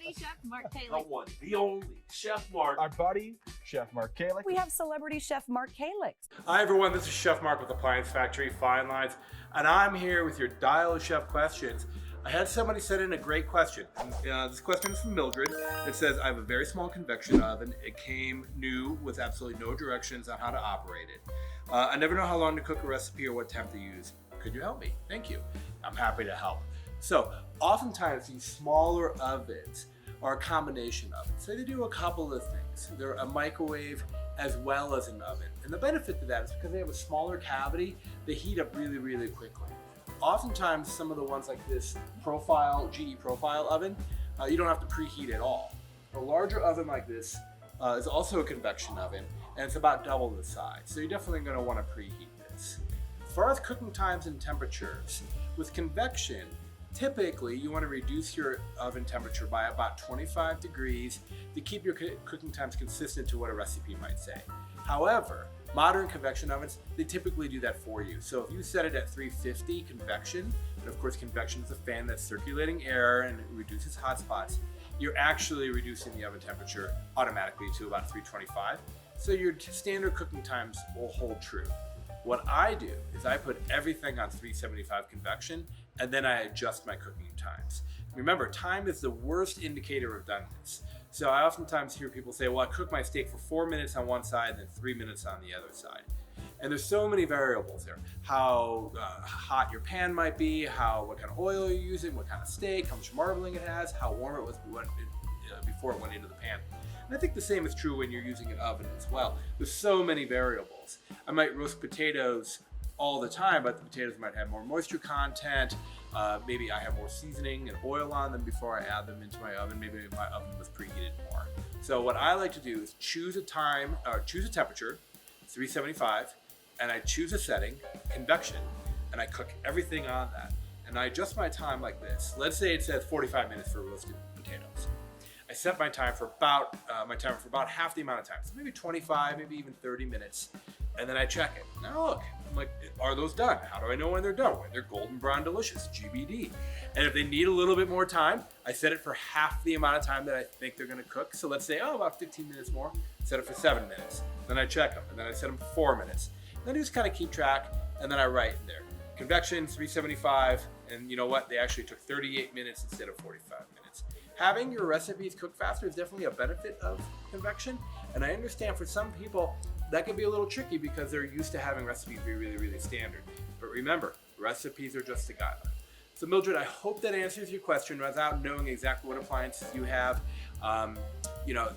Celebrity Chef Mark The Kalick. one, the only, Chef Mark. Our buddy, Chef Mark Kalick. We have celebrity chef Mark Kalick. Hi everyone, this is Chef Mark with Appliance Factory Fine Lines, and I'm here with your Dial of Chef questions. I had somebody send in a great question. This question is from Mildred. It says, I have a very small convection oven. It came new with absolutely no directions on how to operate it. I never know how long to cook a recipe or what temp to use. Could you help me? Thank you. I'm happy to help. So, oftentimes these smaller ovens are a combination oven. So they do a couple of things. They're a microwave as well as an oven. And the benefit to that is because they have a smaller cavity, they heat up really, really quickly. Oftentimes, some of the ones like this profile, GE profile oven, you don't have to preheat at all. A larger oven like this is also a convection oven, and it's about double the size. So you're definitely gonna wanna preheat this. As far as cooking times and temperatures, with convection, typically you wanna reduce your oven temperature by about 25 degrees to keep your cooking times consistent to what a recipe might say. However, modern convection ovens, they typically do that for you. So if you set it at 350 convection, and of course convection is a fan that's circulating air and it reduces hot spots, you're actually reducing the oven temperature automatically to about 325. So your standard cooking times will hold true. What I do is I put everything on 375 convection and then I adjust my cooking times. Remember, time is the worst indicator of doneness. So I oftentimes hear people say, well, I cook my steak for 4 minutes on one side and then 3 minutes on the other side. And there's so many variables there. How hot your pan might be, what kind of oil you're using, what kind of steak, how much marbling it has, how warm it was before it went into the pan. And I think the same is true when you're using an oven as well. There's so many variables. I might roast potatoes all the time, but the potatoes might have more moisture content. Maybe I have more seasoning and oil on them before I add them into my oven. Maybe my oven was preheated more. So what I like to do is choose a temperature, 375, and I choose a setting, convection, and I cook everything on that. And I adjust my time like this. Let's say it says 45 minutes for roasted potatoes. I set my time for about half the amount of time, so maybe 25, maybe even 30 minutes, and then I check it. Now look, I'm like, are those done? How do I know when they're done? When they're golden brown delicious, GBD. And if they need a little bit more time, I set it for half the amount of time that I think they're gonna cook. So let's say, about 15 minutes more, set it for 7 minutes. Then I check them, and then I set them for 4 minutes. And then I just kind of keep track, and then I write in there. Convection, 375, and you know what? They actually took 38 minutes instead of 45 minutes. Having your recipes cook faster is definitely a benefit of convection, and I understand for some people that can be a little tricky because they're used to having recipes be really, really standard. But remember, recipes are just a guideline. So Mildred, I hope that answers your question without knowing exactly what appliances you have.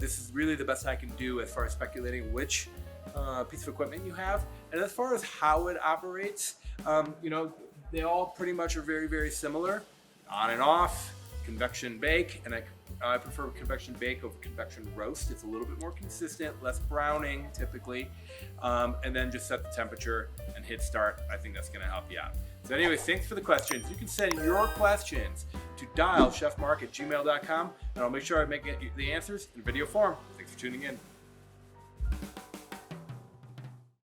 This is really the best I can do as far as speculating which piece of equipment you have. And as far as how it operates, they all pretty much are very, very similar. On and off, convection bake, and I prefer convection bake over convection roast. It's a little bit more consistent, less browning typically, and then just set the temperature and hit start. I think that's gonna help you out. So anyways, thanks for the questions. You can send your questions to dialchefmark@gmail.com, and I'll make sure I make the answers in video form. Thanks for tuning in.